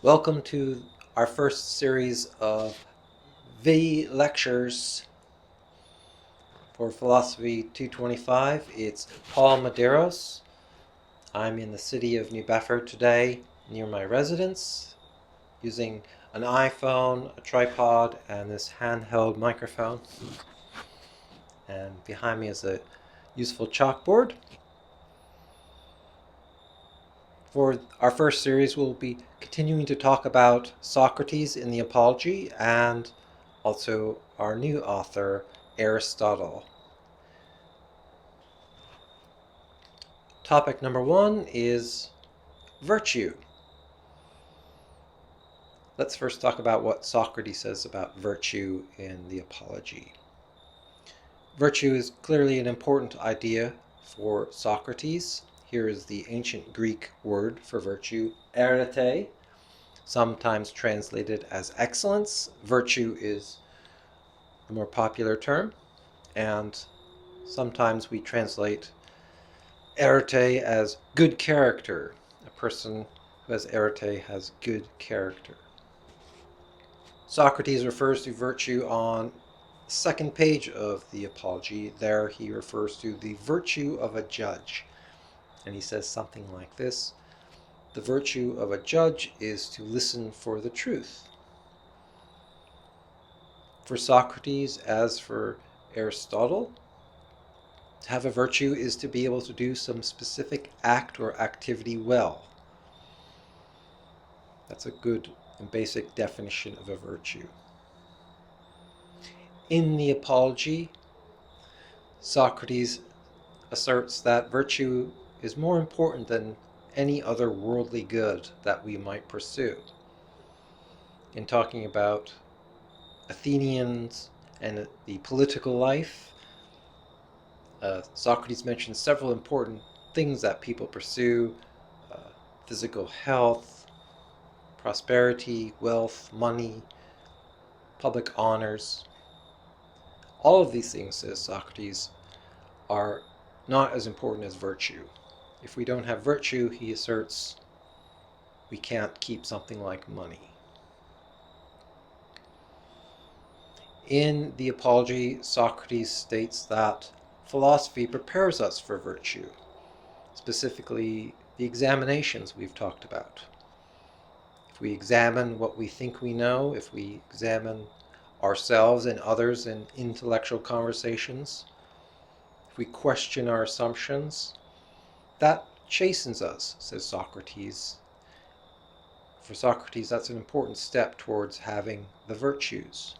Welcome to our first series of V lectures for Philosophy 225. It's Paul Medeiros. I'm in the city of New Bedford today, near my residence, using an iPhone, a tripod, and this handheld microphone. And behind me is a useful chalkboard. For our first series, we'll be continuing to talk about Socrates in the Apology and also our new author, Aristotle. Topic number 1 is virtue. Let's first talk about what Socrates says about virtue in the Apology. Virtue is clearly an important idea for Socrates. Here is the ancient Greek word for virtue, arete, sometimes translated as excellence. Virtue is the more popular term, and sometimes we translate arete as good character. A person who has arete has good character. Socrates refers to virtue on the second page of the Apology. There he refers to the virtue of a judge. And he says something like this: the virtue of a judge is to listen for the truth. For Socrates, as for Aristotle, to have a virtue is to be able to do some specific act or activity well. That's a good and basic definition of a virtue. In the Apology, Socrates asserts that virtue is more important than any other worldly good that we might pursue. In talking about Athenians and the political life, Socrates mentions several important things that people pursue: physical health, prosperity, wealth, money, public honors. All of these things, says Socrates, are not as important as virtue. If we don't have virtue, he asserts, we can't keep something like money. In the Apology, Socrates states that philosophy prepares us for virtue, specifically the examinations we've talked about. If we examine what we think we know, if we examine ourselves and others in intellectual conversations, if we question our assumptions, that chastens us, says Socrates. For Socrates, that's an important step towards having the virtues.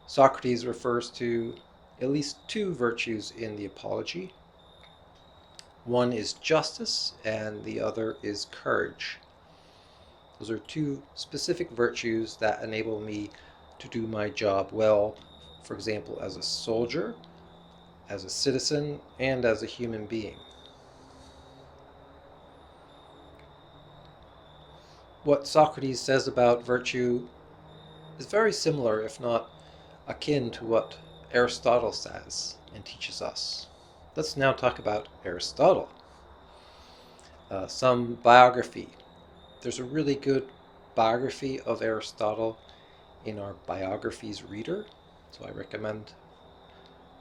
Socrates refers to at least two virtues in the Apology. One is justice, and the other is courage. Those are two specific virtues that enable me to do my job well, for example, as a soldier, as a citizen, and as a human being. What Socrates says about virtue is very similar, if not akin, to what Aristotle says and teaches us. Let's now talk about Aristotle. Some biography. There's a really good biography of Aristotle in our Biographies reader, so I recommend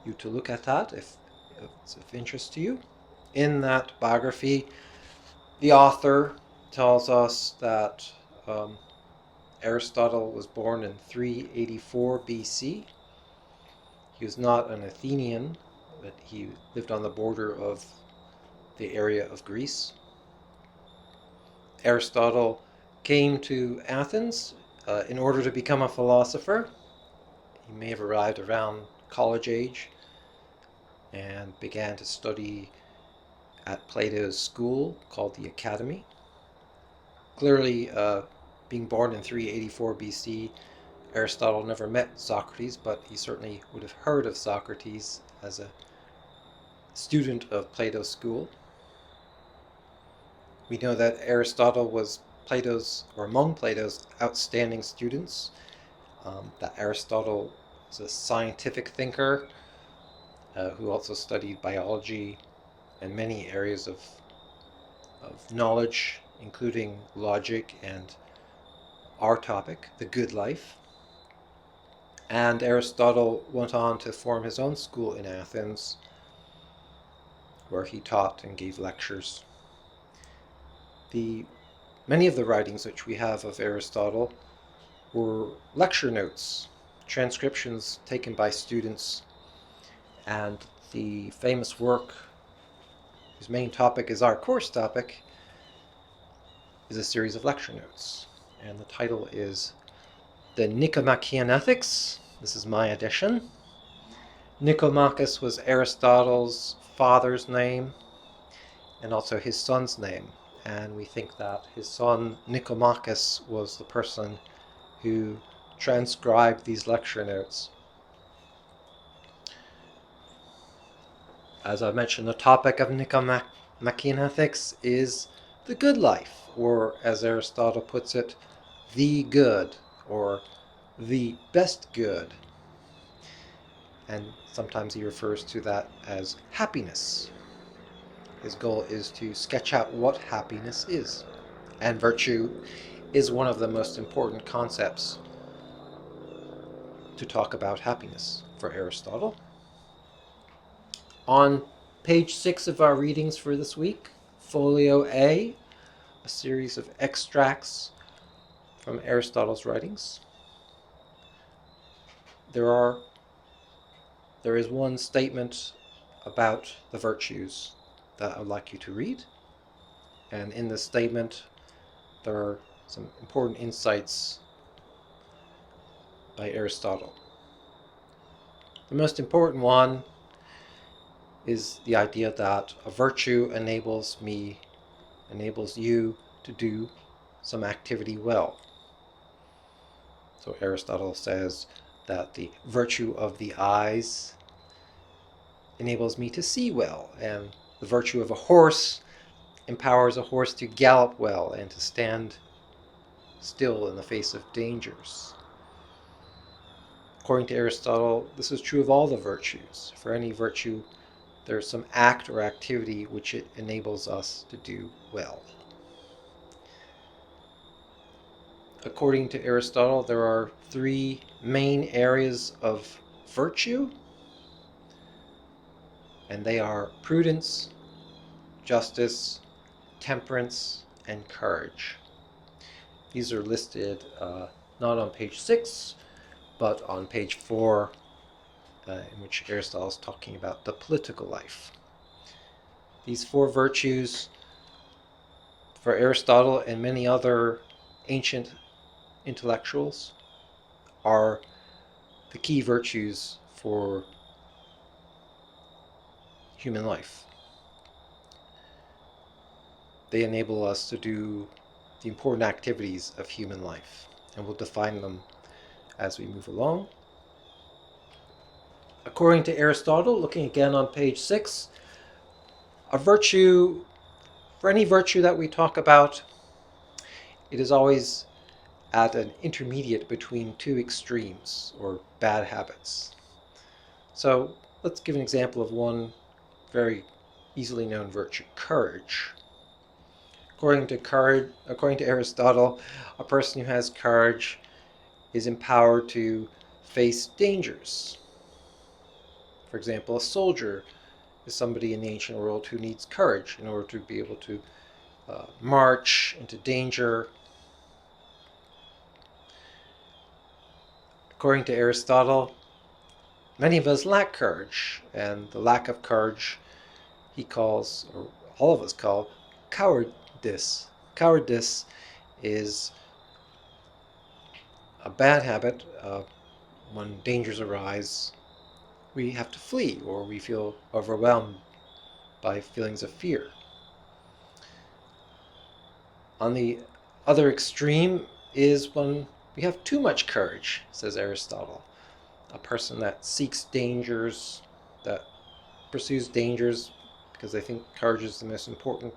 you to look at that if it's of interest to you. In that biography, the author tells us that Aristotle was born in 384 BC. He was not an Athenian, but he lived on the border of the area of Greece. Aristotle came to Athens in order to become a philosopher. He may have arrived around college age and began to study at Plato's school called the Academy. Clearly, being born in 384 BC, Aristotle never met Socrates, but he certainly would have heard of Socrates as a student of Plato's school. We know that Aristotle was among Plato's outstanding students, that Aristotle was a scientific thinker who also studied biology and many areas of knowledge including logic and our topic, the good life. And Aristotle went on to form his own school in Athens, where he taught and gave lectures. Many of the writings which we have of Aristotle were lecture notes, transcriptions taken by students, and the famous work, whose main topic is our course topic, is a series of lecture notes. And the title is The Nicomachean Ethics. This is my edition. Nicomachus was Aristotle's father's name and also his son's name. And we think that his son Nicomachus was the person who transcribed these lecture notes. As I mentioned, the topic of Nicomachean Ethics is the good life, or as Aristotle puts it, the good, or the best good. And sometimes he refers to that as happiness. His goal is to sketch out what happiness is. And virtue is one of the most important concepts to talk about happiness for Aristotle. On page 6 of our readings for this week, Folio A, a series of extracts from Aristotle's writings. There is one statement about the virtues that I would like you to read. And in this statement, there are some important insights by Aristotle. The most important one is the idea that a virtue enables you to do some activity well. So Aristotle says that the virtue of the eyes enables me to see well, and the virtue of a horse empowers a horse to gallop well and to stand still in the face of dangers. According to Aristotle, this is true of all the virtues. For any virtue, there's some act or activity which it enables us to do well. According to Aristotle, there are 3 main areas of virtue, and they are prudence, justice, temperance, and courage. These are listed not on page 6, but on page 4, in which Aristotle is talking about the political life. These 4 virtues, for Aristotle and many other ancient intellectuals, are the key virtues for human life. They enable us to do the important activities of human life, and we'll define them as we move along. According to Aristotle, looking again on page 6, for any virtue that we talk about, it is always at an intermediate between 2 extremes, or bad habits. So let's give an example of one very easily known virtue, courage. According to Aristotle, a person who has courage is empowered to face dangers. For example, a soldier is somebody in the ancient world who needs courage in order to be able to march into danger. According to Aristotle, many of us lack courage, and the lack of courage he calls, or all of us call, cowardice. Cowardice is a bad habit. When dangers arise, we have to flee, or we feel overwhelmed by feelings of fear. On the other extreme is when we have too much courage, says Aristotle. A person that seeks dangers, that pursues dangers because they think courage is the most important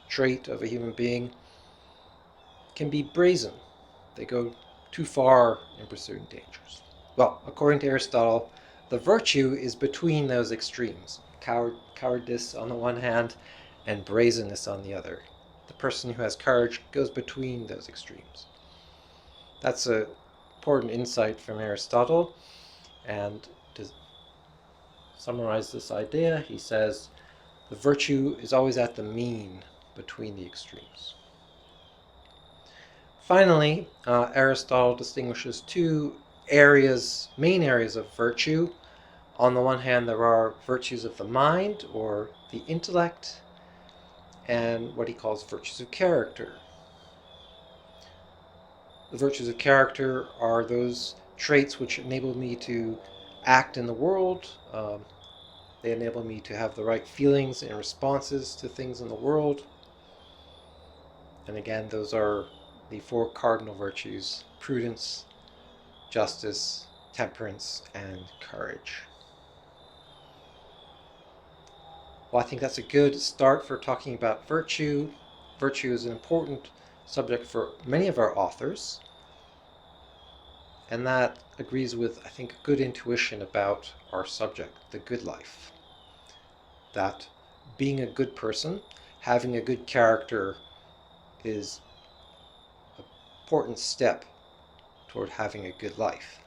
trait of a human being, can be brazen. They go too far in pursuing dangers. Well, according to Aristotle, the virtue is between those extremes, cowardice on the one hand and brazenness on the other. the person who has courage goes between those extremes. That's an important insight from Aristotle. And to summarize this idea, he says, the virtue is always at the mean between the extremes. Finally, Aristotle distinguishes two main areas of virtue. On the one hand, there are virtues of the mind, or the intellect, and what he calls virtues of character. The virtues of character are those traits which enable me to act in the world. They enable me to have the right feelings and responses to things in the world. And again, those are the four cardinal virtues: prudence, justice, temperance, and courage. Well, I think that's a good start for talking about virtue. Virtue is an important subject for many of our authors, and that agrees with, I think, good intuition about our subject, the good life. That being a good person, having a good character, is an important step toward having a good life.